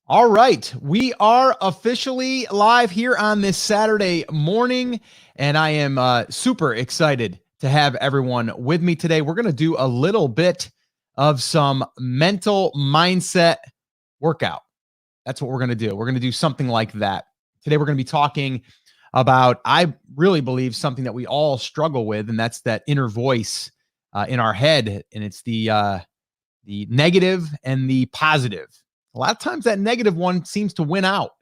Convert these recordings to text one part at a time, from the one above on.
All right, we are officially live here on this Saturday morning, and I am super excited to have everyone with me today. We're going to do a little bit of some mental mindset workout. That's what we're going to do. We're going to do something like that. Today, we're going to be talking about, I really believe, something that we all struggle with, and that's that inner voice in our head, and it's the negative and the positive. A lot of times that negative one seems to win out,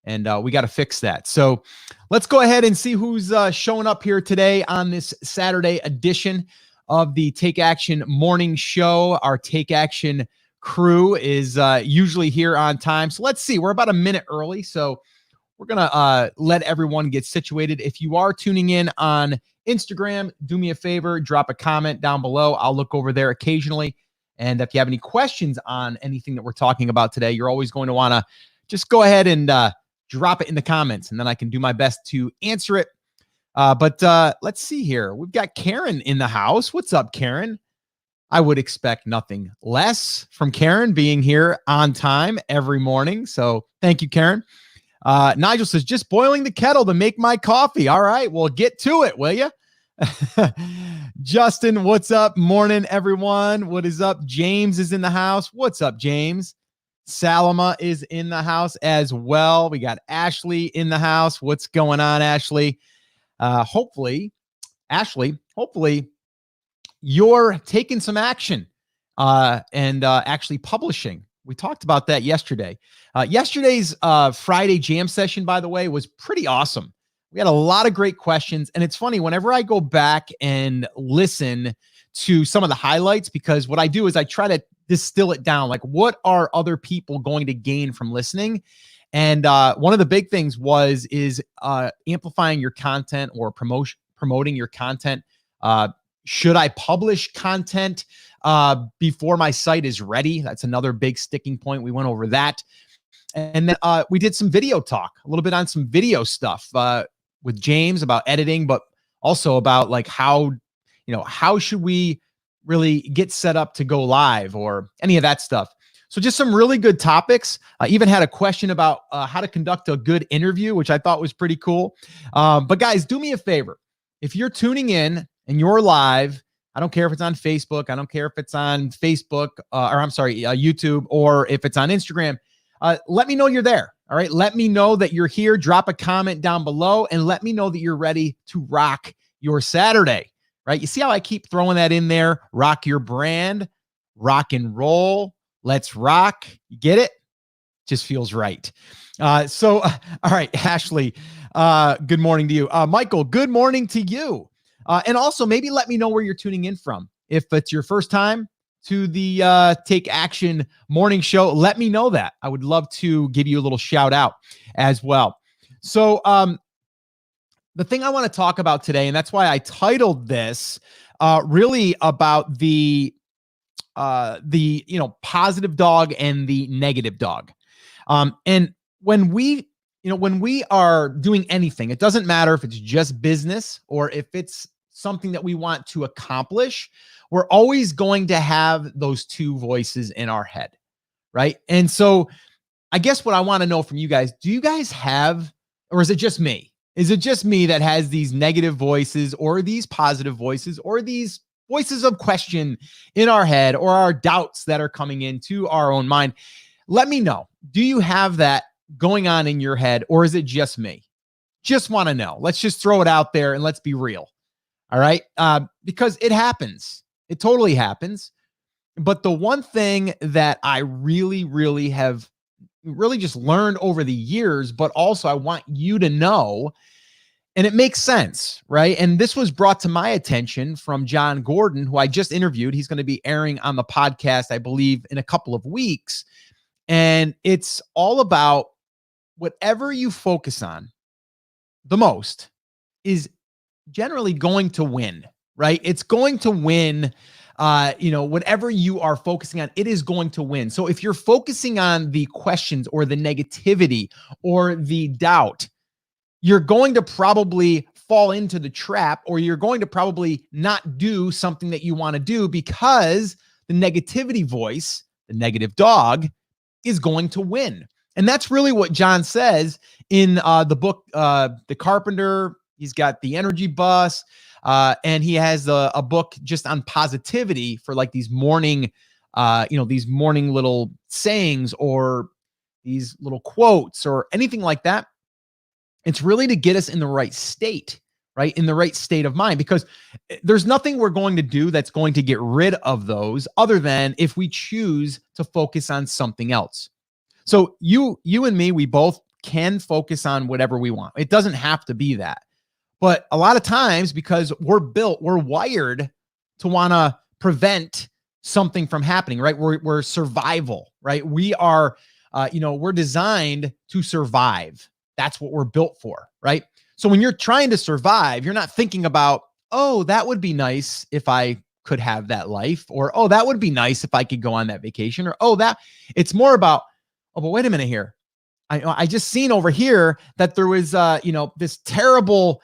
and we got to fix that. So let's go ahead and see who's showing up here today on this Saturday edition of the Take Action Morning Show. Our Take Action crew is usually here on time. So let's see. We're about a minute early, so we're going to let everyone get situated. If you are tuning in on Instagram, do me a favor, drop a comment down below. I'll look over there occasionally. And if you have any questions on anything that we're talking about today, you're always going to want to just go ahead and drop it in the comments, and then I can do my best to answer it. But let's see here. We've got Karen in the house. What's up, Karen? I would expect nothing less from Karen being here on time every morning. So thank you, Karen. Nigel says, just boiling the kettle to make my coffee. All right, well, get to it, will you? Justin, what's up? Morning, everyone. What is up? James is in the house. What's up, James? Salama is in the house as well. We got Ashley in the house. What's going on, Ashley? Hopefully, you're taking some action and actually publishing. We talked about that yesterday. Yesterday's Friday jam session, by the way, was pretty awesome. We had a lot of great questions, and it's funny, whenever I go back and listen to some of the highlights, because what I do is I try to distill it down, like what are other people going to gain from listening? And one of the big things is amplifying your content or promoting your content. Should I publish content before my site is ready? That's another big sticking point. We went over that. And then we did some video talk, a little bit on some video stuff with James about editing, but also about like how should we really get set up to go live or any of that stuff. So just some really good topics. I even had a question about how to conduct a good interview, which I thought was pretty cool. But guys, do me a favor. If you're tuning in and you're live, I don't care if it's on Facebook. I don't care if it's on YouTube, or if it's on Instagram. Let me know you're there. All right. Let me know that you're here. Drop a comment down below and let me know that you're ready to rock your Saturday, right? You see how I keep throwing that in there? Rock your brand, rock and roll. Let's rock. You get it? Just feels right. All right, Ashley, good morning to you. Michael, good morning to you. And also maybe let me know where you're tuning in from. If it's your first time to the Take Action Morning Show, let me know that. I would love to give you a little shout out as well. So the thing I want to talk about today, and that's why I titled this really about the positive dog and the negative dog. And when we are doing anything, it doesn't matter if it's just business or if it's something that we want to accomplish, we're always going to have those two voices in our head, right? And so I guess what I want to know from you guys, do you guys have, or is it just me? Is it just me that has these negative voices or these positive voices or these voices of question in our head or our doubts that are coming into our own mind? Let me know. Do you have that going on in your head, or is it just me? Just want to know. Let's just throw it out there and let's be real. All right. Because it happens. It totally happens. But the one thing that I really have just learned over the years, but also I want you to know, and it makes sense, right? And this was brought to my attention from John Gordon, who I just interviewed. He's going to be airing on the podcast, I believe, in a couple of weeks. And it's all about whatever you focus on the most is generally going to win, right? It's going to win. Whatever you are focusing on, it is going to win. So if you're focusing on the questions or the negativity or the doubt, you're going to probably fall into the trap, or you're going to probably not do something that you want to do because the negativity voice, the negative dog, is going to win. And that's really what John says in the book, The Carpenter. He's got the energy bus, and he has a book just on positivity for like these morning, these morning little sayings or these little quotes or anything like that. It's really to get us in the right state, right? In the right state of mind, because there's nothing we're going to do that's going to get rid of those other than if we choose to focus on something else. So you and me, we both can focus on whatever we want. It doesn't have to be that. But a lot of times, because we're wired to want to prevent something from happening, right? We're survival, right? We are, we're designed to survive. That's what we're built for, right? So when you're trying to survive, you're not thinking about, oh, that would be nice if I could have that life, or, oh, that would be nice if I could go on that vacation, or, oh, that. It's more about, oh, but wait a minute here. I just seen over here that there was, this terrible,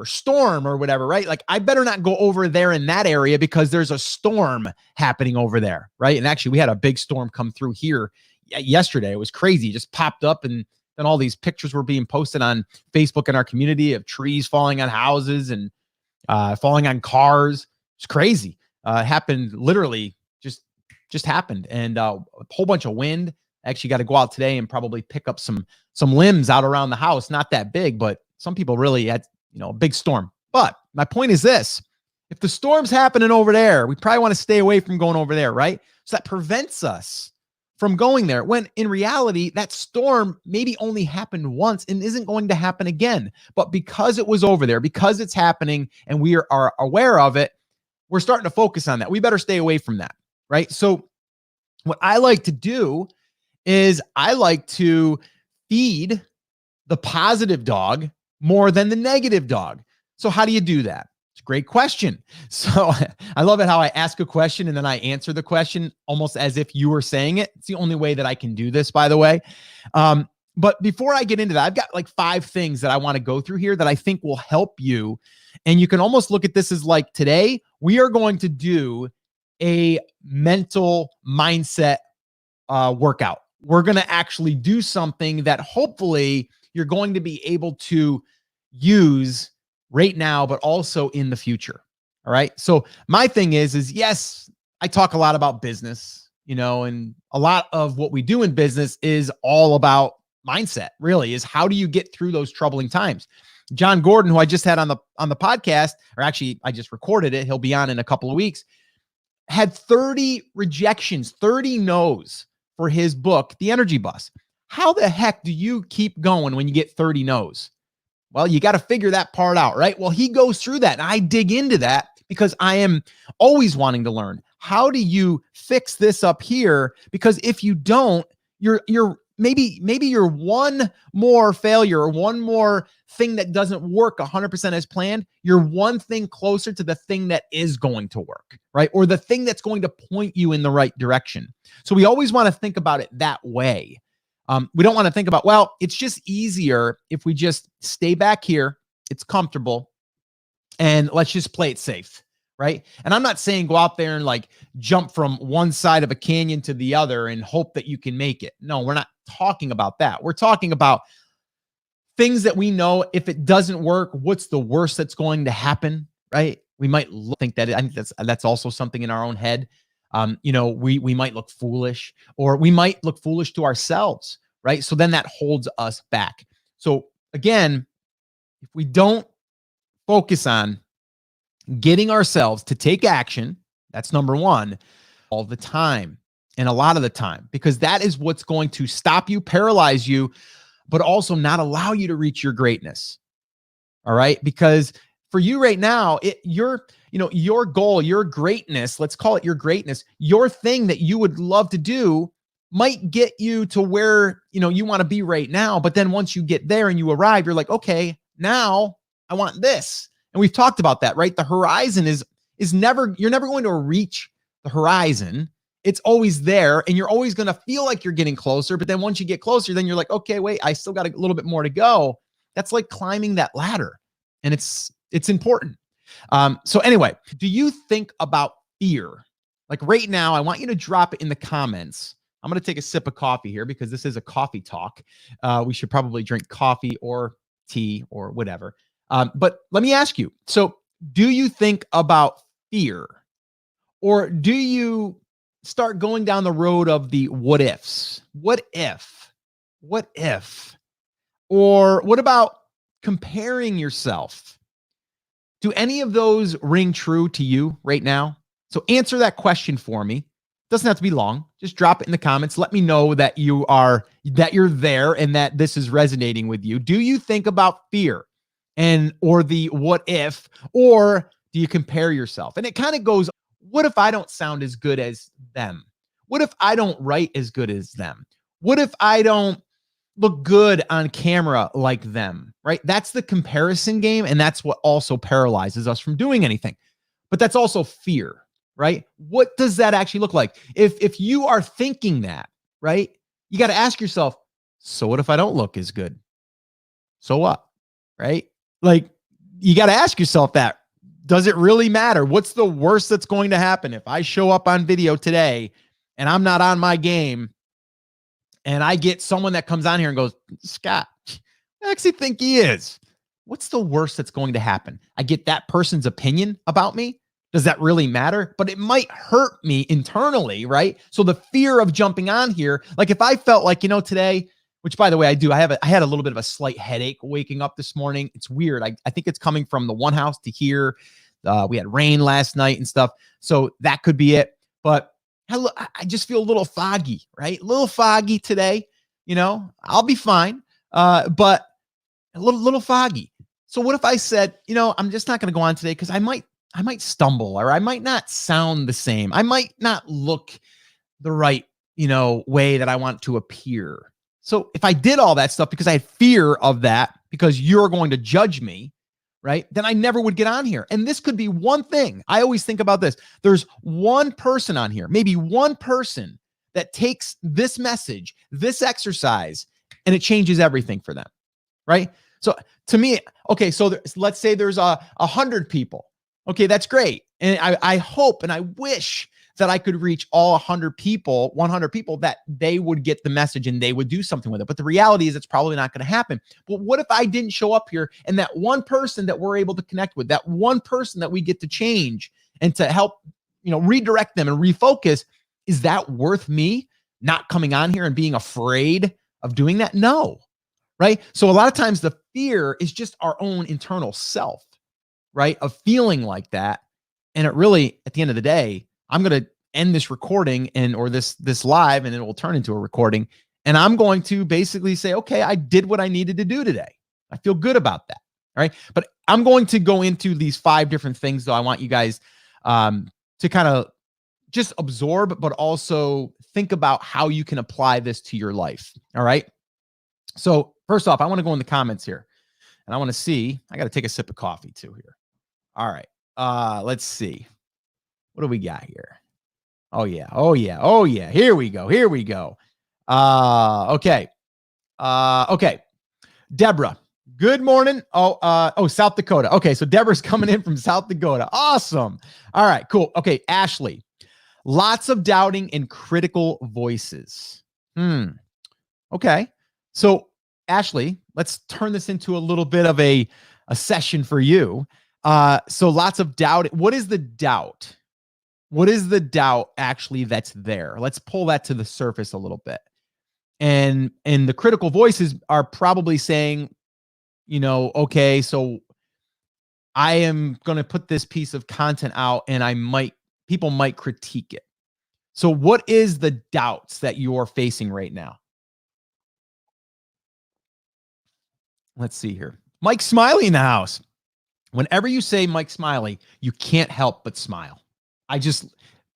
storm or whatever, right? Like, I better not go over there in that area because there's a storm happening over there, right? And actually, we had a big storm come through here yesterday. It was crazy. It just popped up, and then all these pictures were being posted on Facebook in our community of trees falling on houses and falling on cars. It's crazy. Happened literally, just happened, and a whole bunch of wind. Actually got to go out today and probably pick up some limbs out around the house. Not that big, but some people really had, a big storm. But my point is this: if the storm's happening over there, we probably want to stay away from going over there, right? So that prevents us from going there, when in reality, that storm maybe only happened once and isn't going to happen again. But because it was over there, because it's happening and we are aware of it, we're starting to focus on that. We better stay away from that, right? So what I like to do is I like to feed the positive dog more than the negative dog. So how do you do that? It's a great question. So I love it how I ask a question and then I answer the question almost as if you were saying it. It's the only way that I can do this, by the way. But before I get into that, I've got like 5 things that I want to go through here that I think will help you. And you can almost look at this as like, today we are going to do a mental mindset workout. We're going to actually do something that hopefully you're going to be able to use right now, but also in the future. All right. So my thing is yes, I talk a lot about business, and a lot of what we do in business is all about mindset, really, is how do you get through those troubling times? John Gordon, who I just had on the podcast, or actually I just recorded it, he'll be on in a couple of weeks, had 30 rejections, 30 no's for his book, The Energy Bus. How the heck do you keep going when you get 30 no's? Well, you got to figure that part out, right? Well, he goes through that, and I dig into that because I am always wanting to learn. How do you fix this up here? Because if you don't, you're maybe you're one more failure or one more thing that doesn't work 100% as planned. You're one thing closer to the thing that is going to work, right? Or the thing that's going to point you in the right direction. So we always want to think about it that way. We don't want to think about, well, it's just easier if we just stay back here. It's comfortable and let's just play it safe, right? And I'm not saying go out there and like jump from one side of a canyon to the other and hope that you can make it. No, we're not talking about that. We're talking about things that we know if it doesn't work, what's the worst that's going to happen, right? We might think that, I think that's also something in our own head. We might look foolish, or we might look foolish to ourselves, right? So then that holds us back. So again, if we don't focus on getting ourselves to take action, that's number one, all the time and a lot of the time, because that is what's going to stop you, paralyze you, but also not allow you to reach your greatness. All right. Because for you right now, your goal, your greatness, let's call it your greatness, your thing that you would love to do might get you to where, you want to be right now. But then once you get there and you arrive, you're like, okay, now I want this. And we've talked about that, right? The horizon is never, you're never going to reach the horizon. It's always there, and you're always going to feel like you're getting closer. But then once you get closer, then you're like, okay, wait, I still got a little bit more to go. That's like climbing that ladder, and it's important. So anyway, do you think about fear? Like right now, I want you to drop it in the comments. I'm going to take a sip of coffee here because this is a coffee talk. We should probably drink coffee or tea or whatever. But let me ask you. So do you think about fear, or do you start going down the road of the what ifs? What if? What if? Or what about comparing yourself? Do any of those ring true to you right now? So answer that question for me. Doesn't have to be long. Just drop it in the comments. Let me know that you're there and that this is resonating with you. Do you think about fear or the what if, or do you compare yourself? And it kind of goes, what if I don't sound as good as them? What if I don't write as good as them? What if I don't look good on camera like them, right? That's the comparison game. And that's what also paralyzes us from doing anything. But that's also fear, right? What does that actually look like? If you are thinking that, right, you got to ask yourself, so what if I don't look as good? So what, right? Like, you got to ask yourself that. Does it really matter? What's the worst that's going to happen if I show up on video today and I'm not on my game, and I get someone that comes on here and goes, Scott, I actually think he is. What's the worst that's going to happen? I get that person's opinion about me. Does that really matter? But it might hurt me internally, right? So the fear of jumping on here, like if I felt like, today, which by the way, I do, I had a little bit of a slight headache waking up this morning. It's weird. I think it's coming from the one house to here. We had rain last night and stuff. So that could be it. But I just feel a little foggy, right? A little foggy today. I'll be fine. But a little foggy. So what if I said, I'm just not going to go on today because I might stumble, or I might not sound the same. I might not look the right, way that I want to appear. So if I did all that stuff because I had fear of that, because you're going to judge me, right, then I never would get on here. And this could be one thing. I always think about this. There's one person on here, maybe one person that takes this message, this exercise, and it changes everything for them, right? So to me, okay, so let's say there's 100 people. Okay, that's great. And I hope and I wish that I could reach all 100 people, that they would get the message and they would do something with it. But the reality is it's probably not going to happen. But what if I didn't show up here, and that one person that we're able to connect with, that one person that we get to change and to help, redirect them and refocus, is that worth me not coming on here and being afraid of doing that? No, right? So a lot of times the fear is just our own internal self, right, of feeling like that. And it really, at the end of the day, I'm going to end this recording or this live, and it will turn into a recording. And I'm going to basically say, okay, I did what I needed to do today. I feel good about that. All right. But I'm going to go into these 5 different things, though. I want you guys to kind of just absorb, but also think about how you can apply this to your life. All right. So first off, I want to go in the comments here, and I want to see, I got to take a sip of coffee too here. All right. Let's see. What do we got here? Oh yeah. Here we go. Okay. Okay. Deborah, good morning. South Dakota. Okay. So Deborah's coming in from South Dakota. Awesome. All right, cool. Okay. Ashley, lots of doubting and critical voices. Okay. So Ashley, let's turn this into a little bit of a session for you. So lots of doubt. What is the doubt? What is the doubt actually that's there? Let's pull that to the surface a little bit. And the critical voices are probably saying, okay, so I am going to put this piece of content out and people might critique it. So what is the doubts that you're facing right now? Let's see here. Mike Smiley in the house. Whenever you say Mike Smiley, you can't help but smile.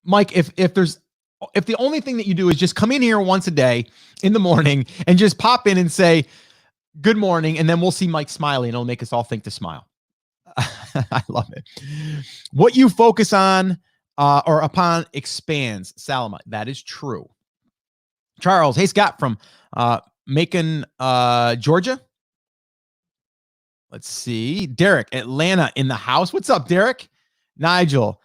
Mike, if the only thing that you do is just come in here once a day in the morning and just pop in and say, good morning, and then we'll see Mike Smiley, and it'll make us all think to smile. I love it. What you focus on or upon expands. Salama, that is true. Charles, hey, Scott from Macon, Georgia. Let's see. Derek, Atlanta in the house. What's up, Derek? Nigel.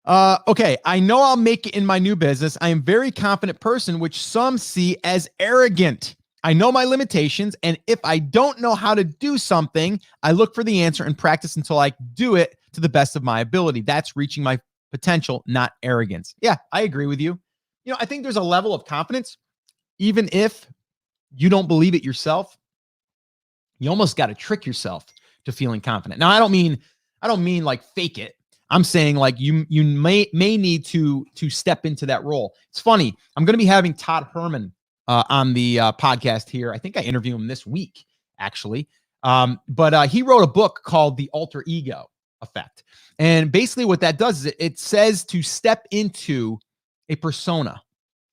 Okay. I know I'll make it in my new business. I am a very confident person, which some see as arrogant. I know my limitations, and if I don't know how to do something, I look for the answer and practice until I do it to the best of my ability. That's reaching my potential, not arrogance. Yeah, I agree with you. I think there's a level of confidence, even if you don't believe it yourself. You almost got to trick yourself to feeling confident. Now, I don't mean like fake it. I'm saying like you may need to step into that role. It's funny. I'm going to be having Todd Herman on the podcast here. I think I interviewed him this week, actually. But he wrote a book called The Alter Ego Effect. And basically what that does is it says to step into a persona,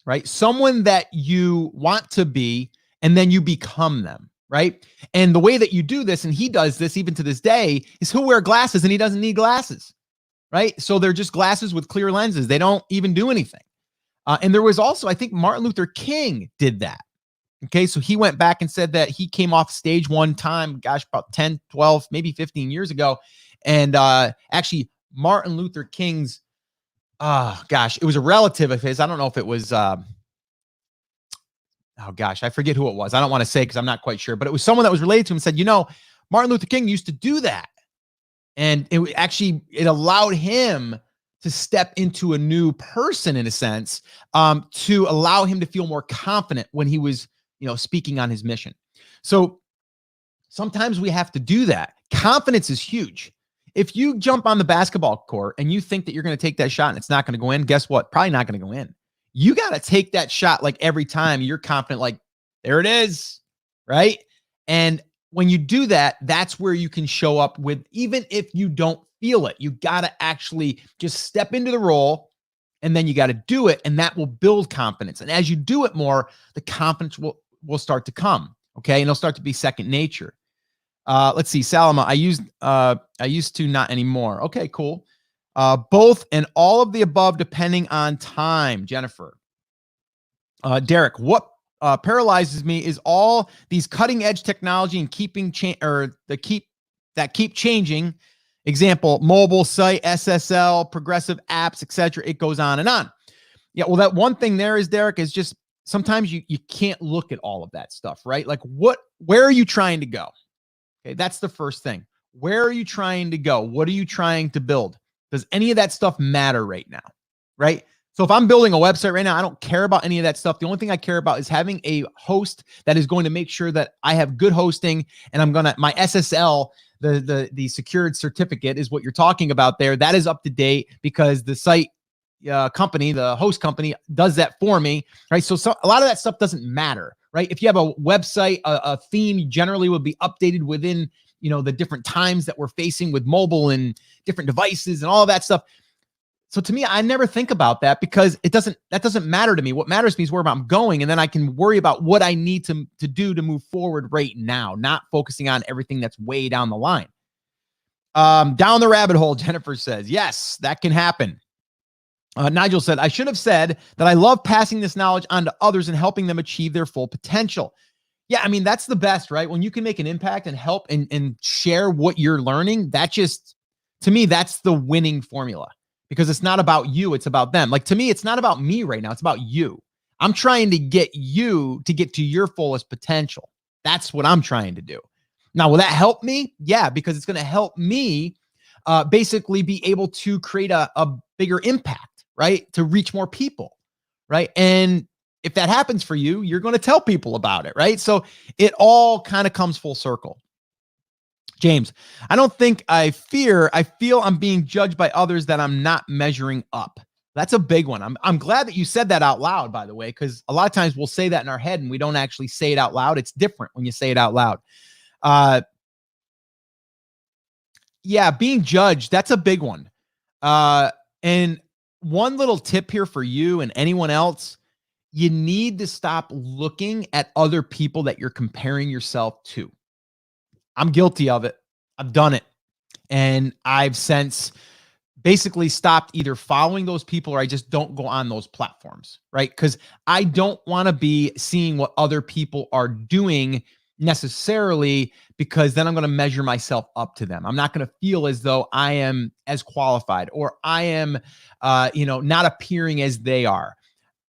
right? Someone that you want to be, and then you become them, right? And the way that you do this, and he does this even to this day, is he'll wear glasses and he doesn't need glasses, right? So they're just glasses with clear lenses. They don't even do anything. And there was also, I think Martin Luther King did that. Okay, so he went back and said that he came off stage one time, gosh, about 10, 12, maybe 15 years ago. And actually, Martin Luther King's, it was a relative of his. I don't know if it was, I forget who it was. I don't want to say because I'm not quite sure. But it was someone that was related to him and said, Martin Luther King used to do that. And it allowed him to step into a new person in a sense, to allow him to feel more confident when he was, speaking on his mission. So sometimes we have to do that. Confidence is huge. If you jump on the basketball court and you think that you're going to take that shot and it's not going to go in, guess what? Probably not going to go in. You got to take that shot like every time you're confident, like there it is, right? And when you do that, that's where you can show up with, even if you don't feel it, you got to actually just step into the role and then you got to do it. And that will build confidence. And as you do it more, the confidence will start to come. Okay. And it'll start to be second nature. Let's see. Salama, I used to, not anymore. Okay, cool. Both and all of the above, depending on time. Jennifer, Derek, what paralyzes me is all these cutting edge technology and keep changing. Example, mobile site, SSL, progressive apps, etc. It goes on and on. Yeah, well, that one thing there is, Derek, is just sometimes you can't look at all of that stuff, right? Like where are you trying to go? Okay, that's the first thing. Where are you trying to go? What are you trying to build? Does any of that stuff matter right now? Right? So if I'm building a website right now, I don't care about any of that stuff. The only thing I care about is having a host that is going to make sure that I have good hosting, and my SSL, the secured certificate is what you're talking about there. That is up to date because the site company, the host company, does that for me, right? So a lot of that stuff doesn't matter, right? If you have a website, a theme generally will be updated within, the different times that we're facing with mobile and different devices and all of that stuff. So to me, I never think about that because that doesn't matter to me. What matters to me is where I'm going. And then I can worry about what I need to do to move forward right now, not focusing on everything that's way down the line. Down the rabbit hole, Jennifer says, yes, that can happen. Nigel said, I should have said that I love passing this knowledge on to others and helping them achieve their full potential. Yeah, I mean, that's the best, right? When you can make an impact and help and share what you're learning, to me, that's the winning formula because it's not about you, it's about them. Like to me, it's not about me right now, it's about you. I'm trying to get you to get to your fullest potential. That's what I'm trying to do. Now, will that help me? Yeah, because it's going to help me basically be able to create a bigger impact. Right? To reach more people, right? And if that happens for you, you're going to tell people about it, right? So it all kind of comes full circle. James, I don't think I feel I'm being judged by others that I'm not measuring up. That's a big one. I'm glad that you said that out loud, by the way, because a lot of times we'll say that in our head and we don't actually say it out loud. It's different when you say it out loud. Yeah, being judged, that's a big one. And one little tip here for you and anyone else, you need to stop looking at other people that you're comparing yourself to. I'm guilty of it. I've done it. And I've since basically stopped either following those people or I just don't go on those platforms, right? Because I don't want to be seeing what other people are doing, necessarily, because then I'm going to measure myself up to them. I'm not going to feel as though I am as qualified, or I am, not appearing as they are.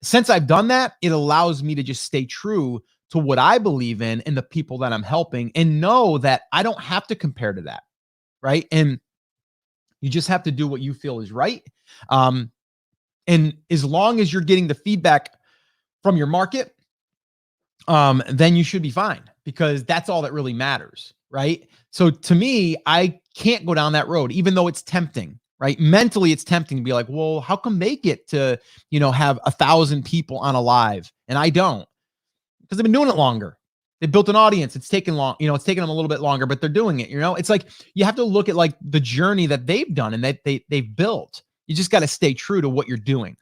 Since I've done that, it allows me to just stay true to what I believe in and the people that I'm helping, and know that I don't have to compare to that. Right. And you just have to do what you feel is right. And as long as you're getting the feedback from your market, then you should be fine, because that's all that really matters. Right. So to me, I can't go down that road, even though it's tempting. Right. Mentally, it's tempting to be like, well, how come they get to, have 1,000 people on a live and I don't? Because they've been doing it longer. They built an audience. It's taken long, it's taken them a little bit longer, but they're doing it. It's like, you have to look at like the journey that they've done and that they've built. You just got to stay true to what you're doing.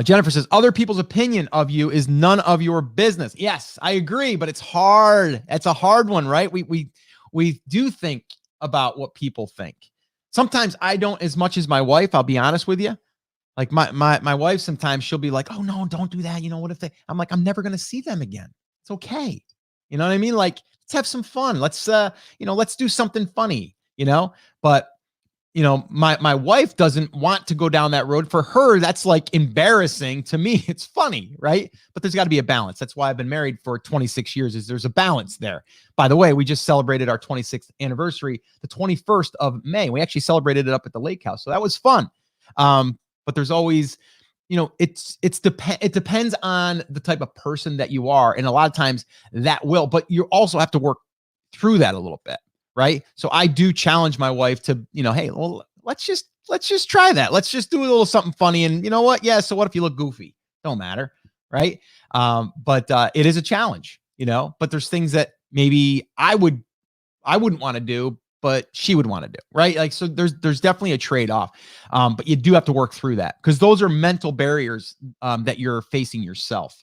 Jennifer says, other people's opinion of you is none of your business. Yes, I agree, but it's hard. It's a hard one, right? We do think about what people think. Sometimes I don't as much as my wife, I'll be honest with you. Like my wife, sometimes she'll be like, oh no, don't do that. What if I'm like, I'm never going to see them again. It's okay. You know what I mean? Like, let's have some fun. Let's, let's do something funny, but my wife doesn't want to go down that road. For her, that's like embarrassing. To me, it's funny, right? But there's got to be a balance. That's why I've been married for 26 years, is there's a balance there. By the way, we just celebrated our 26th anniversary, the 21st of May. We actually celebrated it up at the lake house. So that was fun. But there's always, it depends on the type of person that you are. And a lot of times that will, but you also have to work through that a little bit. Right. So I do challenge my wife to, hey, well, let's just try that. Let's just do a little something funny. And you know what? Yeah. So what if you look goofy? Don't matter. Right. But it is a challenge, but there's things that maybe I wouldn't want to do, but she would want to do. Right. Like, so there's definitely a trade-off. But you do have to work through that, because those are mental barriers that you're facing yourself.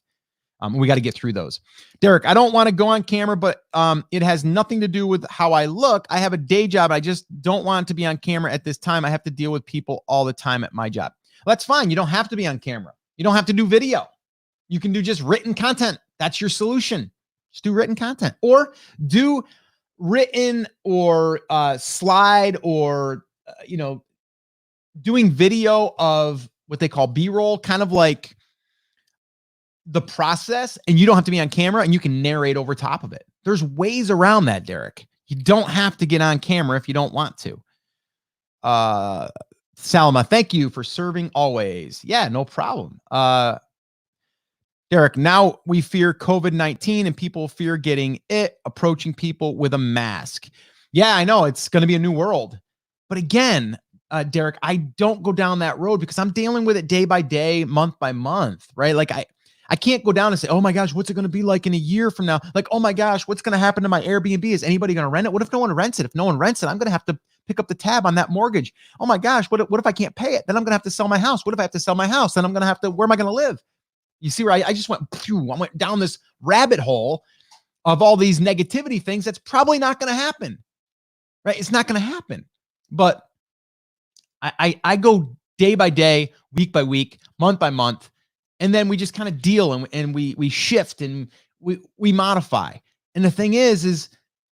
We got to get through those. Derek, I don't want to go on camera, but it has nothing to do with how I look. I have a day job. I just don't want to be on camera at this time. I have to deal with people all the time at my job. Well, that's fine. You don't have to be on camera. You don't have to do video. You can do just written content. That's your solution. Just do written content, or do written or slide, or, doing video of what they call B-roll, kind of like the process, and you don't have to be on camera, and you can narrate over top of it. There's ways around that, Derek. You don't have to get on camera if you don't want to. Salma, thank you for serving always. Yeah, no problem. Derek, now we fear COVID-19 and people fear getting it, approaching people with a mask. Yeah, I know it's going to be a new world. But again, Derek, I don't go down that road because I'm dealing with it day by day, month by month, right? Like I can't go down and say, oh my gosh, what's it going to be like in a year from now? Like, oh my gosh, what's going to happen to my Airbnb? Is anybody going to rent it? What if no one rents it? If no one rents it, I'm going to have to pick up the tab on that mortgage. Oh my gosh, what if I can't pay it? Then I'm going to have to sell my house. What if I have to sell my house? Then I'm going to have to, where am I going to live? You see where I just went down this rabbit hole of all these negativity things. That's probably not going to happen, right? It's not going to happen. But I go day by day, week by week, month by month, and then we just kind of deal and we shift and we modify. And the thing is,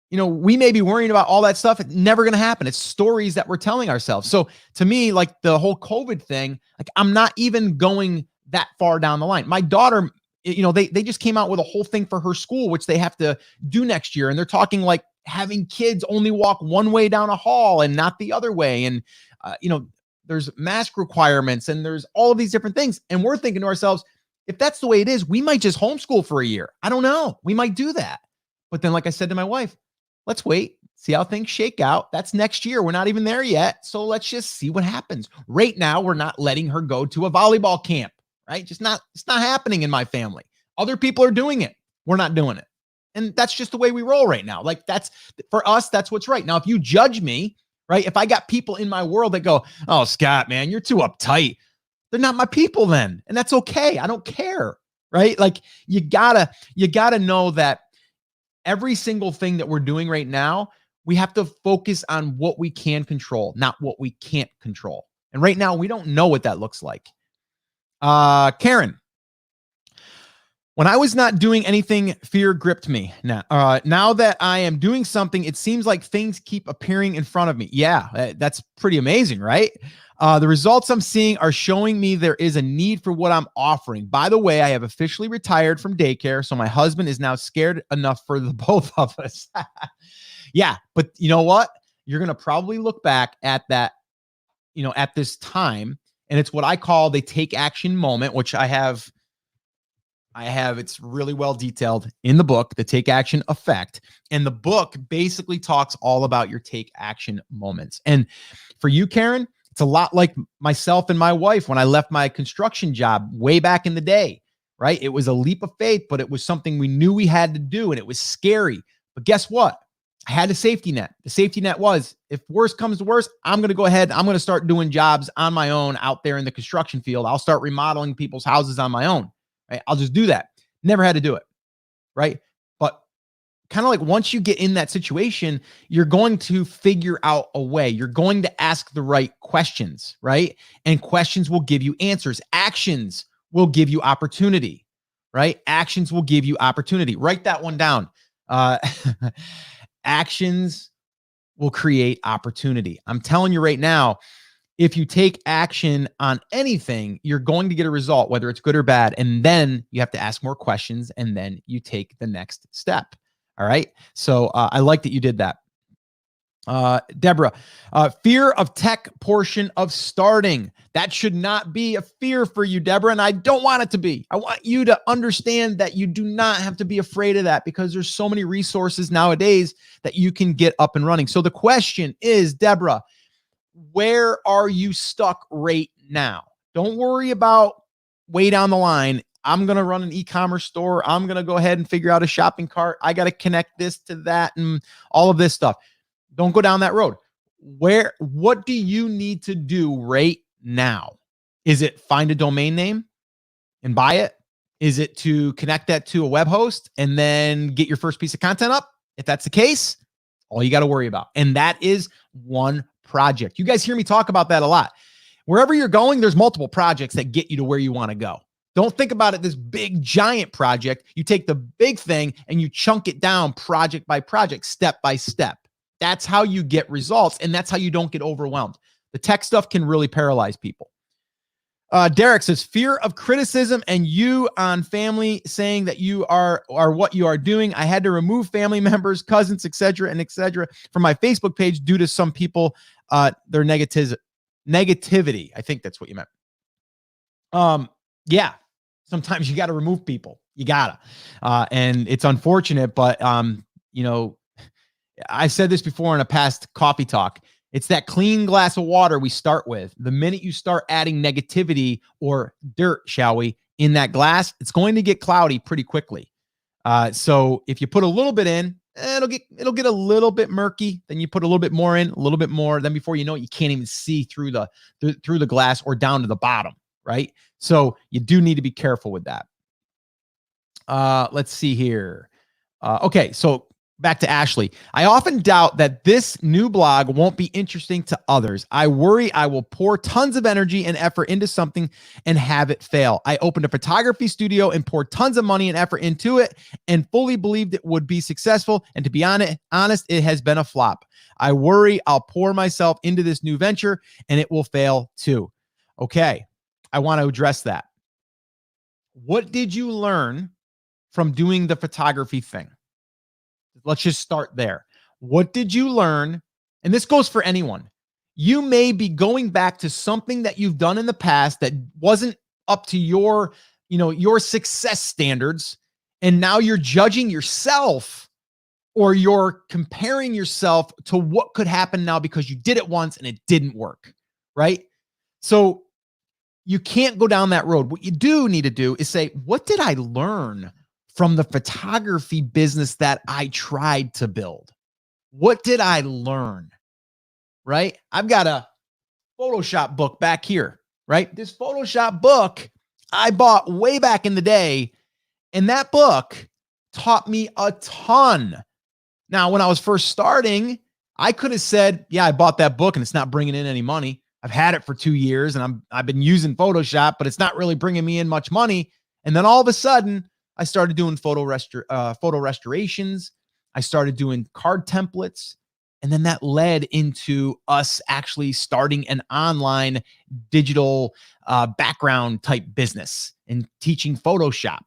we may be worrying about all that stuff. It's never going to happen. It's stories that we're telling ourselves. So to me, like the whole COVID thing, like I'm not even going that far down the line. My daughter, they just came out with a whole thing for her school, which they have to do next year. And they're talking like having kids only walk one way down a hall and not the other way. And, there's mask requirements and there's all of these different things. And we're thinking to ourselves, if that's the way it is, we might just homeschool for a year. I don't know. We might do that. But then, like I said to my wife, let's wait, see how things shake out. That's next year. We're not even there yet. So let's just see what happens. Right now, we're not letting her go to a volleyball camp, right? It's not happening in my family. Other people are doing it. We're not doing it. And that's just the way we roll right now. Like that's, for us, that's what's right. Now, if you judge me, right? If I got people in my world that go, oh, Scott, man, you're too uptight. They're not my people then. And that's okay. I don't care, right? Like you gotta know that every single thing that we're doing right now, we have to focus on what we can control, not what we can't control. And right now we don't know what that looks like. Karen, When I was not doing anything, fear gripped me. Now that I am doing something, it seems like things keep appearing in front of me. Yeah, that's pretty amazing, right? The results I'm seeing are showing me there is a need for what I'm offering. By the way, I have officially retired from daycare, so my husband is now scared enough for the both of us. Yeah, but you know what? You're going to probably look back at that, at this time, and it's what I call the take action moment, which I have, it's really well detailed in the book, The Take Action Effect. And the book basically talks all about your take action moments. And for you, Karen, it's a lot like myself and my wife when I left my construction job way back in the day, right? It was a leap of faith, but it was something we knew we had to do, and it was scary. But guess what? I had a safety net. The safety net was, if worse comes to worse, I'm going to go ahead. I'm going to start doing jobs on my own out there in the construction field. I'll start remodeling people's houses on my own. Right? I'll just do that. Never had to do it. Right. But kind of like once you get in that situation, you're going to figure out a way. You're going to ask the right questions. Right. And questions will give you answers. Actions will give you opportunity. Right. Actions will give you opportunity. Write that one down. Actions will create opportunity. I'm telling you right now, if you take action on anything, you're going to get a result, whether it's good or bad. And then you have to ask more questions, and then you take the next step. All right. So I like that you did that. Deborah, fear of tech portion of starting. That should not be a fear for you, Deborah. And I don't want it to be. I want you to understand that you do not have to be afraid of that, because there's so many resources nowadays that you can get up and running. So the question is, Deborah, where are you stuck right now? Don't worry about way down the line. I'm going to run an e-commerce store. I'm going to go ahead and figure out a shopping cart. I got to connect this to that and all of this stuff. Don't go down that road. What do you need to do right now? Is it find a domain name and buy it? Is it to connect that to a web host and then get your first piece of content up? If that's the case, all you got to worry about. And that is one project. You guys hear me talk about that a lot. Wherever you're going, there's multiple projects that get you to where you want to go. Don't think about it this big giant project. You take the big thing and you chunk it down project by project, step by step. That's how you get results, and that's how you don't get overwhelmed. The tech stuff can really paralyze people. Derek says, fear of criticism and you on family saying that you are what you are doing. I had to remove family members, cousins, etc., from my Facebook page due to some people, their negativity. I think that's what you meant. Yeah, sometimes you got to remove people. You gotta, and it's unfortunate, but I've said this before in a past coffee talk. It's that clean glass of water we start with. The minute you start adding negativity or dirt, shall we, in that glass, it's going to get cloudy pretty quickly. So if you put a little bit in, it'll get a little bit murky. Then you put a little bit more in, a little bit more. Then before you know it, you can't even see through the glass or down to the bottom, right? So you do need to be careful with that. Let's see here. Okay, so back to Ashley. I often doubt that this new blog won't be interesting to others. I worry I will pour tons of energy and effort into something and have it fail. I opened a photography studio and poured tons of money and effort into it and fully believed it would be successful. And to be honest, it has been a flop. I worry I'll pour myself into this new venture and it will fail too. Okay, I want to address that. What did you learn from doing the photography thing? Let's just start there. What did you learn? And this goes for anyone. You may be going back to something that you've done in the past that wasn't up to your success standards. And now you're judging yourself, or you're comparing yourself to what could happen now because you did it once and it didn't work, right? So you can't go down that road. What you do need to do is say, what did I learn from the photography business that I tried to build? What did I learn? Right? I've got a Photoshop book back here, right? This Photoshop book I bought way back in the day, and that book taught me a ton. Now, when I was first starting, I could have said, yeah, I bought that book and it's not bringing in any money. I've had it for 2 years and I've been using Photoshop, but it's not really bringing me in much money. And then all of a sudden, I started doing photo restorations. I started doing card templates. And then that led into us actually starting an online digital background type business and teaching Photoshop.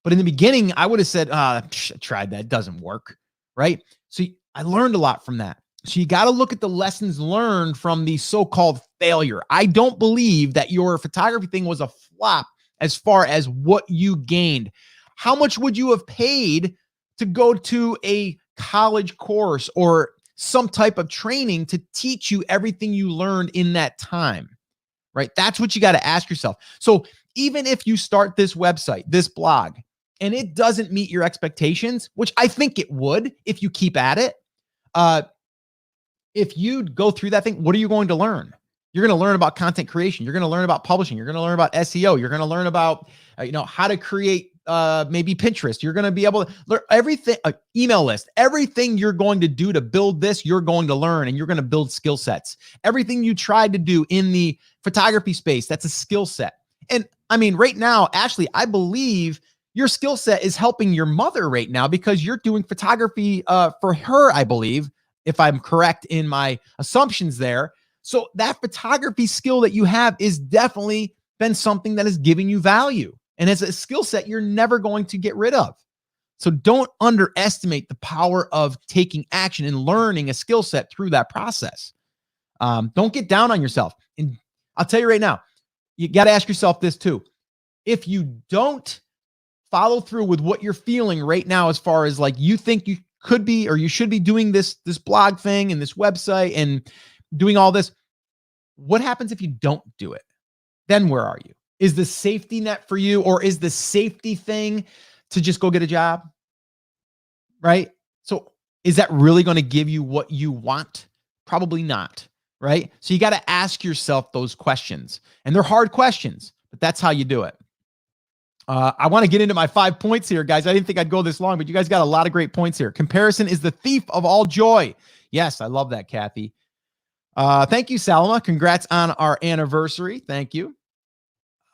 But in the beginning, I would have said, I tried that. It doesn't work, right? So I learned a lot from that. So you got to look at the lessons learned from the so-called failure. I don't believe that your photography thing was a flop as far as what you gained. How much would you have paid to go to a college course or some type of training to teach you everything you learned in that time, right? That's what you got to ask yourself. So even if you start this website, this blog, and it doesn't meet your expectations, which I think it would if you keep at it, if you go through that thing, what are you going to learn? You're going to learn about content creation. You're going to learn about publishing. You're going to learn about SEO. You're going to learn about, how to create maybe Pinterest. You're going to be able to learn everything, email list, everything you're going to do to build this, you're going to learn, and you're going to build skill sets. Everything you tried to do in the photography space, that's a skill set. And I mean, right now, Ashley, I believe your skill set is helping your mother right now because you're doing photography for her, I believe, if I'm correct in my assumptions there. So that photography skill that you have is definitely been something that is giving you value. And as a skill set, you're never going to get rid of. So don't underestimate the power of taking action and learning a skill set through that process. Don't get down on yourself. And I'll tell you right now, you got to ask yourself this too. If you don't follow through with what you're feeling right now, as far as like you think you could be or you should be doing this blog thing and this website and doing all this, what happens if you don't do it? Then where are you? Is the safety net for you, or is the safety thing to just go get a job? Right? So is that really going to give you what you want? Probably not. Right? So you got to ask yourself those questions, and they're hard questions, but that's how you do it. I want to get into my 5 points here, guys. I didn't think I'd go this long, but you guys got a lot of great points here. Comparison is the thief of all joy. Yes, I love that, Kathy. Thank you, Salma. Congrats on our anniversary. Thank you.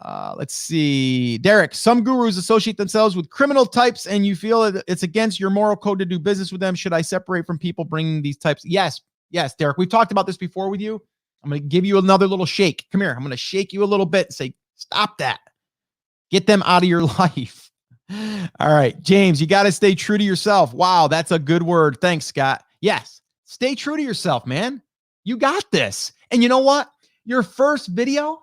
Let's see. Derek, some gurus associate themselves with criminal types and you feel it's against your moral code to do business with them. Should I separate from people bringing these types? Yes. Yes, Derek. We've talked about this before with you. I'm going to give you another little shake. Come here. I'm going to shake you a little bit and say, stop that. Get them out of your life. All right, James, you got to stay true to yourself. Wow, that's a good word. Thanks, Scott. Yes, stay true to yourself, man. You got this. And you know what? Your first video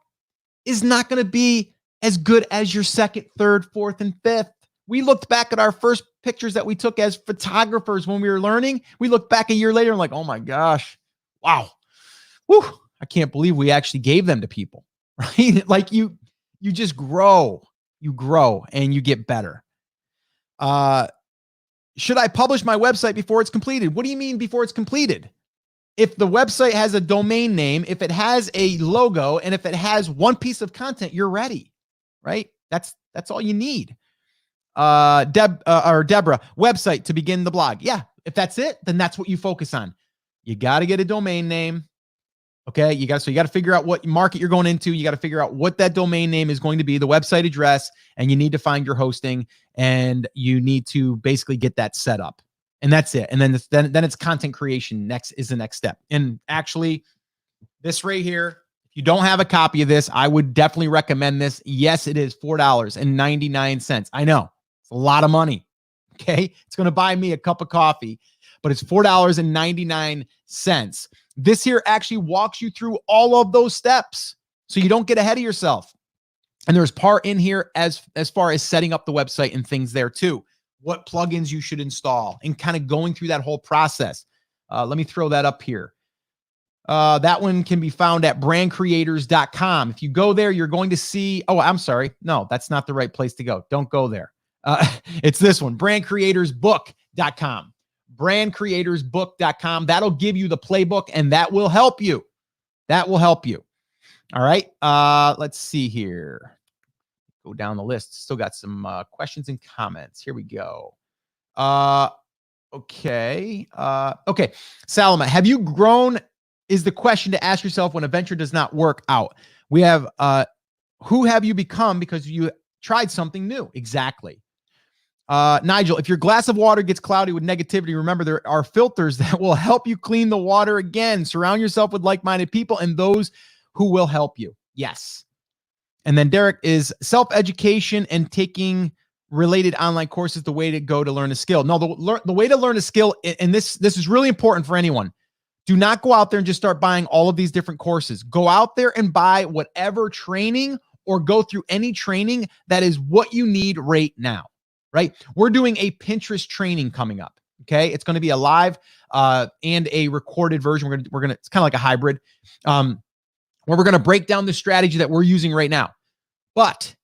is not going to be as good as your second, third, fourth, and fifth. We looked back at our first pictures that we took as photographers when we were learning. We looked back a year later and like, oh my gosh, wow. Whew, I can't believe we actually gave them to people, right? Like you just grow. You grow and you get better. Should I publish my website before it's completed? What do you mean before it's completed? If the website has a domain name, if it has a logo, and if it has one piece of content, you're ready, right? That's all you need. Deborah, website to begin the blog. Yeah, if that's it, then that's what you focus on. You got to get a domain name. Okay, you got to figure out what market you're going into. You got to figure out what that domain name is going to be, the website address, and you need to find your hosting, and you need to basically get that set up. And that's it. And then it's content creation. Next is the next step. And actually, this right here, if you don't have a copy of this, I would definitely recommend this. Yes, it is $4.99. I know it's a lot of money. Okay, it's going to buy me a cup of coffee, but it's $4.99. This here actually walks you through all of those steps so you don't get ahead of yourself. And there's part in here as far as setting up the website and things there too. What plugins you should install and kind of going through that whole process. Let me throw that up here. That one can be found at brandcreators.com. If you go there, you're going to see, oh, I'm sorry. No, that's not the right place to go. Don't go there. It's this one, brandcreatorsbook.com. brandcreatorsbook.com. That'll give you the playbook and that will help you. That will help you. All right. Let's see here. Go down the list. Still got some questions and comments. Here we go. Okay. Okay. Salama, have you grown is the question to ask yourself when a venture does not work out. We have, who have you become because you tried something new? Exactly. Nigel, if your glass of water gets cloudy with negativity, remember there are filters that will help you clean the water again. Surround yourself with like-minded people and those who will help you. Yes. And then Derek, is self-education and taking related online courses the way to go to learn a skill? No, the way to learn a skill, and this is really important for anyone. Do not go out there and just start buying all of these different courses. Go out there and buy whatever training or go through any training that is what you need right now, right? We're doing a Pinterest training coming up, okay? It's going to be a live and a recorded version. We're gonna it's kind of like a hybrid where we're going to break down the strategy that we're using right now. But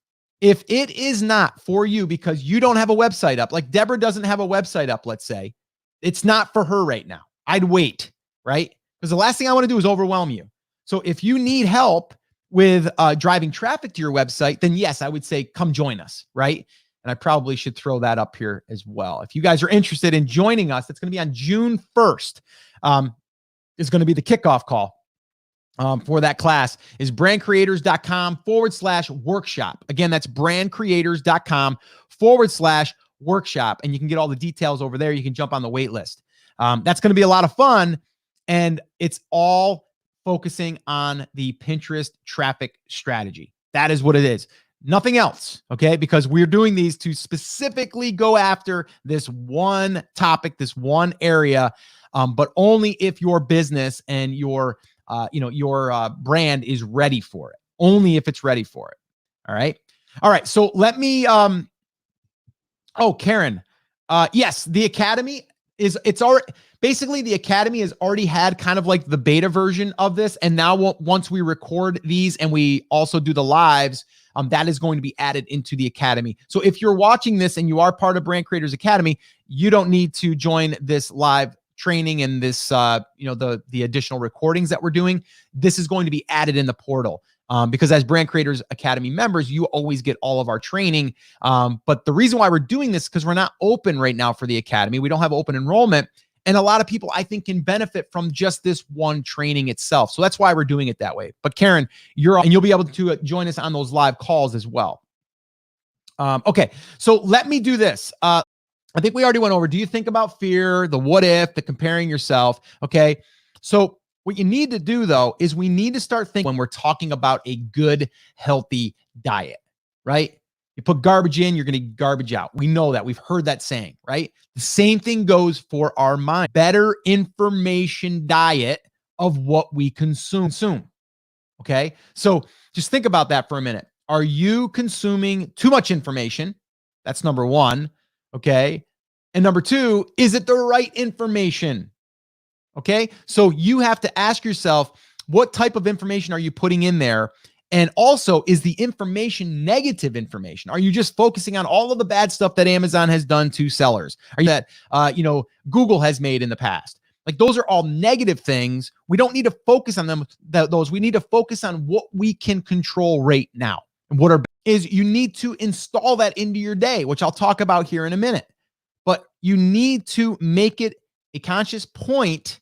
if it is not for you because you don't have a website up, like Deborah doesn't have a website up, let's say, it's not for her right now. I'd wait, right? Because the last thing I want to do is overwhelm you. So if you need help with driving traffic to your website, then yes, I would say come join us, right? And I probably should throw that up here as well. If you guys are interested in joining us, it's going to be on June 1st. Is going to be the kickoff call. For that class is brandcreators.com/workshop. Again, that's brandcreators.com/workshop. And you can get all the details over there. You can jump on the wait list. That's going to be a lot of fun. And it's all focusing on the Pinterest traffic strategy. That is what it is. Nothing else. Okay. Because we're doing these to specifically go after this one topic, this one area, but only if your business and your brand is ready for it. Only if it's ready for it. All right. All right. So let me, Karen. Yes, the Academy the Academy has already had kind of like the beta version of this. And now once we record these and we also do the lives, that is going to be added into the Academy. So if you're watching this and you are part of Brand Creators Academy, you don't need to join this live training and this, the additional recordings that we're doing. This is going to be added in the portal because as Brand Creators Academy members, you always get all of our training. But the reason why we're doing this is because we're not open right now for the Academy. We don't have open enrollment. And a lot of people, I think, can benefit from just this one training itself. So that's why we're doing it that way. But Karen, you'll be able to join us on those live calls as well. Okay, so let me do this. I think we already went over. Do you think about fear, the what if, the comparing yourself? Okay. So what you need to do though, is we need to start thinking when we're talking about a good, healthy diet, right? You put garbage in, you're going to get garbage out. We know that. We've heard that saying, right? The same thing goes for our mind. Better information diet of what we consume. Okay. So just think about that for a minute. Are you consuming too much information? That's number one. Okay. And number two, is it the right information? Okay. So you have to ask yourself, what type of information are you putting in there? And also, is the information negative information? Are you just focusing on all of the bad stuff that Amazon has done to sellers? Are you that, Google has made in the past? Like those are all negative things. We don't need to focus on them. Those we need to focus on what we can control right now. And you need to install that into your day, which I'll talk about here in a minute. But you need to make it a conscious point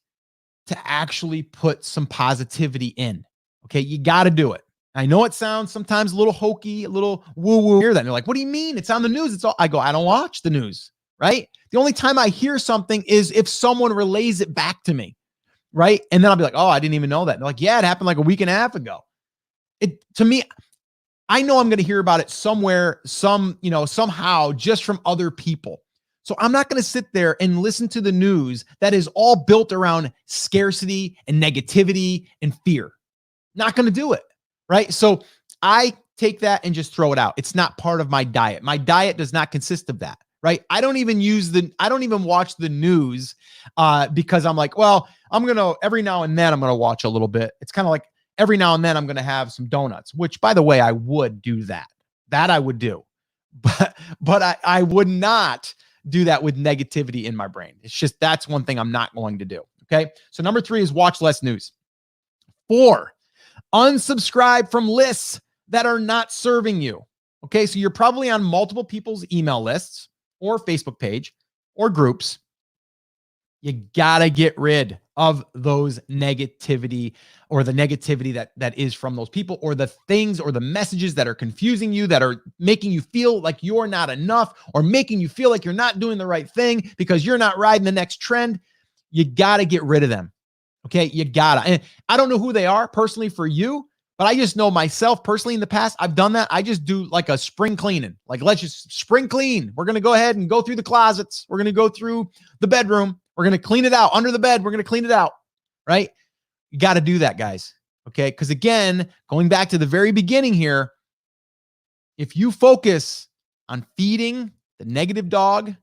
to actually put some positivity in. Okay, you got to do it. I know it sounds sometimes a little hokey, a little woo-woo. Hear that? And they're like, what do you mean? It's on the news. It's all. I go, I don't watch the news, right? The only time I hear something is if someone relays it back to me, right? And then I'll be like, oh, I didn't even know that. And they're like, yeah, it happened like a week and a half ago. To me, I know I'm going to hear about it somewhere, somehow just from other people. So I'm not going to sit there and listen to the news that is all built around scarcity and negativity and fear. Not going to do it, right? So I take that and just throw it out. It's not part of my diet. My diet does not consist of that, right? I don't even watch the news because I'm like, well, every now and then I'm going to watch a little bit. It's kind of like every now and then I'm going to have some donuts, which by the way, I would do that. That I would do, but I would not do that with negativity in my brain. It's just, that's one thing I'm not going to do. Okay. So number 3 is watch less news. 4, unsubscribe from lists that are not serving you. Okay. So you're probably on multiple people's email lists or Facebook page or groups. You gotta get rid of those negativity, or the negativity that is from those people, or the things or the messages that are confusing you, that are making you feel like you're not enough, or making you feel like you're not doing the right thing because you're not riding the next trend. You gotta get rid of them. Okay, you gotta. And I don't know who they are personally for you, but I just know myself personally in the past, I've done that. I just do like a spring cleaning. Like, let's just spring clean. We're going to go ahead and go through the closets. We're going to go through the bedroom. We're going to clean it out under the bed. We're going to clean it out, right? You got to do that, guys. Okay. Because again, going back to the very beginning here, if you focus on feeding the negative dog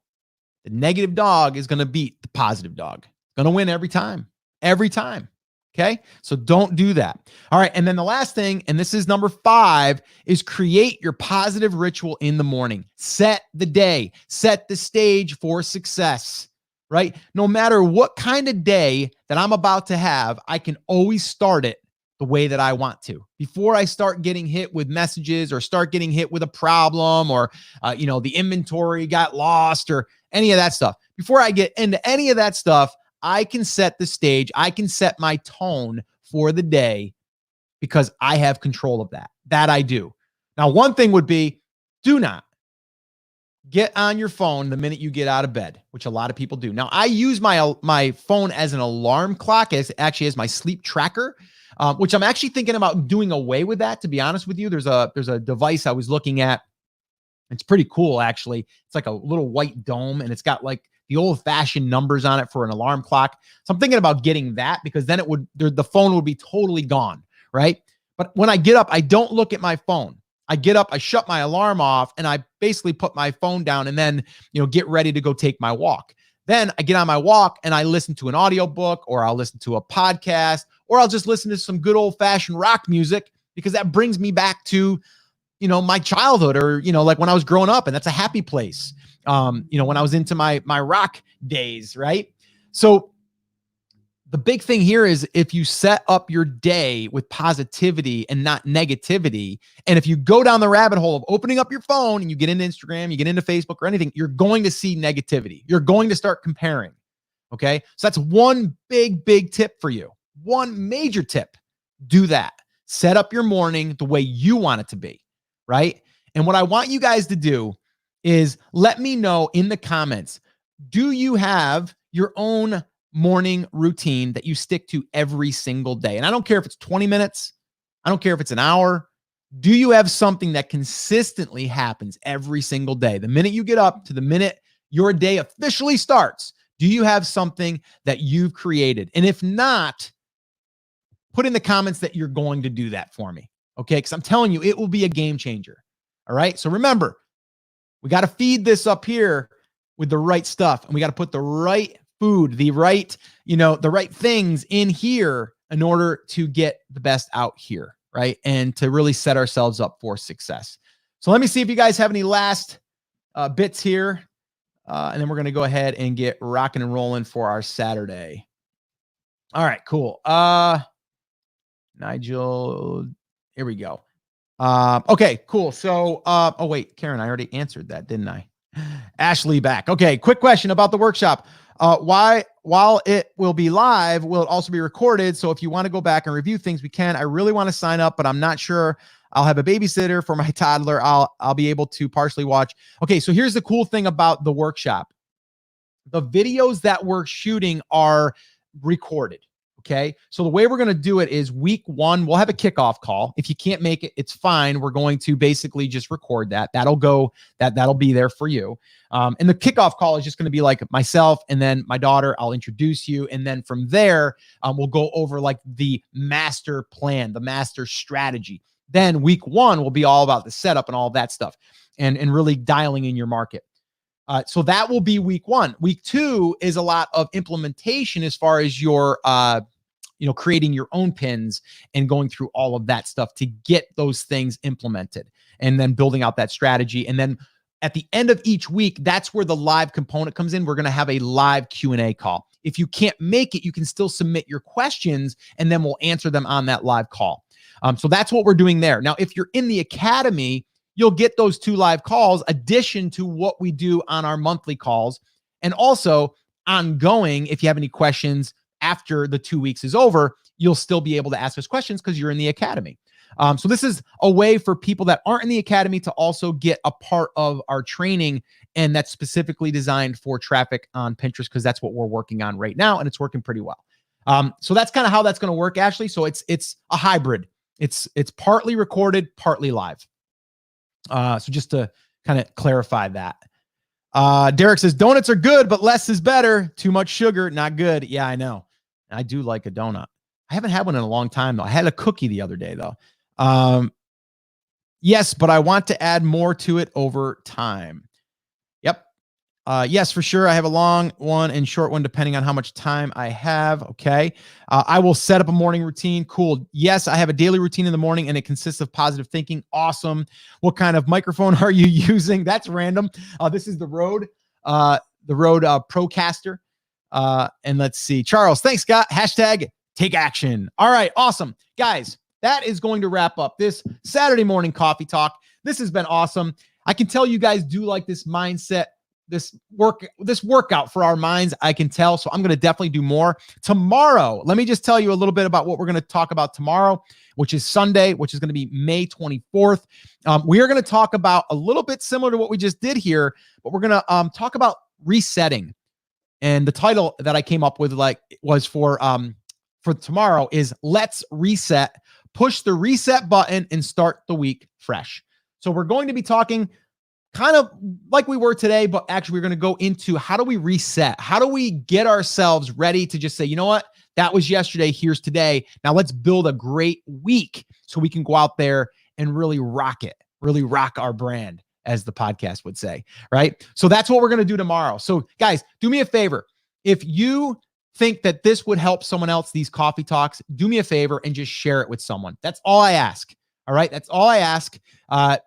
is going to beat the positive dog. It's going to win every time. Every time. Okay. So don't do that. All right. And then the last thing, and this is number 5, is create your positive ritual in the morning. Set the day, set the stage for success, right? No matter what kind of day that I'm about to have, I can always start it the way that I want to. Before I start getting hit with messages, or start getting hit with a problem, or, the inventory got lost, or any of that stuff. Before I get into any of that stuff, I can set the stage. I can set my tone for the day because I have control of that. That I do. Now, one thing would be, do not get on your phone the minute you get out of bed, which a lot of people do. Now, I use my phone as an alarm clock, as actually as my sleep tracker, which I'm actually thinking about doing away with that, to be honest with you. There's a device I was looking at. It's pretty cool, actually. It's like a little white dome, and it's got like the old-fashioned numbers on it for an alarm clock. So I'm thinking about getting that, because then the phone would be totally gone, right? But when I get up, I don't look at my phone. I get up, I shut my alarm off, and I basically put my phone down, and then, get ready to go take my walk. Then I get on my walk and I listen to an audiobook, or I'll listen to a podcast, or I'll just listen to some good old-fashioned rock music, because that brings me back to, my childhood, or, like when I was growing up, and that's a happy place. When I was into my rock days, right? So the big thing here is, if you set up your day with positivity and not negativity, and if you go down the rabbit hole of opening up your phone and you get into Instagram, you get into Facebook or anything, you're going to see negativity. You're going to start comparing. Okay. So that's one big tip for you. One major tip. Do that. Set up your morning the way you want it to be. Right. And what I want you guys to do is let me know in the comments, do you have your own morning routine that you stick to every single day? And I don't care if it's 20 minutes. I don't care if it's an hour. Do you have something that consistently happens every single day? The minute you get up to the minute your day officially starts, do you have something that you've created? And if not, put in the comments that you're going to do that for me. Okay. Because I'm telling you, it will be a game changer. All right. So remember, we got to feed this up here with the right stuff, and we got to put the right food, the right things in here in order to get the best out here, right? And to really set ourselves up for success. So let me see if you guys have any last bits here, and then we're going to go ahead and get rocking and rolling for our Saturday. All right, cool. Nigel, here we go. Okay, cool. So, oh wait, Karen, I already answered that, didn't I? Ashley back. Okay, quick question about the workshop. While it will be live, will it also be recorded? So if you want to go back and review things, we can. I really want to sign up, but I'm not sure. I'll have a babysitter for my toddler. I'll be able to partially watch. Okay, so here's the cool thing about the workshop. The videos that we're shooting are recorded. Okay. So the way we're going to do it is week 1, we'll have a kickoff call. If you can't make it, it's fine. We're going to basically just record that. That'll be there for you. And the kickoff call is just going to be like myself and then my daughter. I'll introduce you. And then from there, we'll go over like the master plan, the master strategy. Then week 1 will be all about the setup and all that stuff and really dialing in your market. So that will be week 1. Week 2 is a lot of implementation as far as your, creating your own pins and going through all of that stuff to get those things implemented and then building out that strategy. And then at the end of each week, that's where the live component comes in. We're going to have a live Q&A call. If you can't make it, you can still submit your questions and then we'll answer them on that live call. So that's what we're doing there. Now, if you're in the academy, you'll get those 2 live calls, addition to what we do on our monthly calls. And also ongoing, if you have any questions after the 2 weeks is over, you'll still be able to ask us questions because you're in the academy. So this is a way for people that aren't in the academy to also get a part of our training, and that's specifically designed for traffic on Pinterest because that's what we're working on right now, and it's working pretty well. So that's kind of how that's going to work, Ashley. So it's a hybrid. It's partly recorded, partly live. So just to kind of clarify that. Derek says, donuts are good, but less is better. Too much sugar, not good. Yeah, I know. I do like a donut. I haven't had one in a long time, though. I had a cookie the other day, though. Yes, but I want to add more to it over time. Yep. Yes, for sure. I have a long one and short one, depending on how much time I have. Okay. I will set up a morning routine. Cool. Yes, I have a daily routine in the morning, and it consists of positive thinking. Awesome. What kind of microphone are you using? That's random. This is the Rode Procaster. And let's see. Charles, thanks, Scott. Hashtag take action. All right. Awesome. Guys, that is going to wrap up this Saturday morning coffee talk. This has been awesome. I can tell you guys do like this mindset, this workout for our minds. I can tell. So I'm going to definitely do more tomorrow. Let me just tell you a little bit about what we're going to talk about tomorrow, which is Sunday, which is going to be May 24th. We are going to talk about a little bit similar to what we just did here, but we're going to talk about resetting. And the title that I came up with was for tomorrow is Let's Reset. Push the reset button and start the week fresh. So we're going to be talking kind of like we were today, but actually we're going to go into how do we reset? How do we get ourselves ready to just say, you know what? That was yesterday. Here's today. Now let's build a great week so we can go out there and really rock it, really rock our brand, as the podcast would say, right? So that's what we're going to do tomorrow. So guys, do me a favor. If you think that this would help someone else, these coffee talks, do me a favor and just share it with someone. That's all I ask. All right. That's all I ask,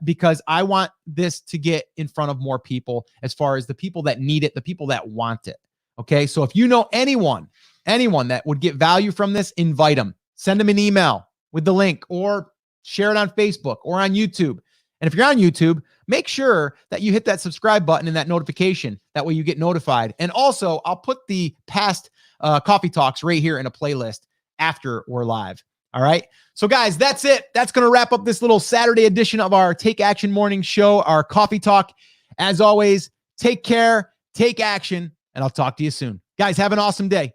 because I want this to get in front of more people, as far as the people that need it, the people that want it. Okay. So if you know anyone that would get value from this, invite them, send them an email with the link, or share it on Facebook or on YouTube. And if you're on YouTube, make sure that you hit that subscribe button and that notification. That way you get notified. And also, I'll put the past coffee talks right here in a playlist after we're live. All right. So guys, that's it. That's going to wrap up this little Saturday edition of our Take Action Morning Show, our coffee talk. As always, take care, take action, and I'll talk to you soon. Guys, have an awesome day.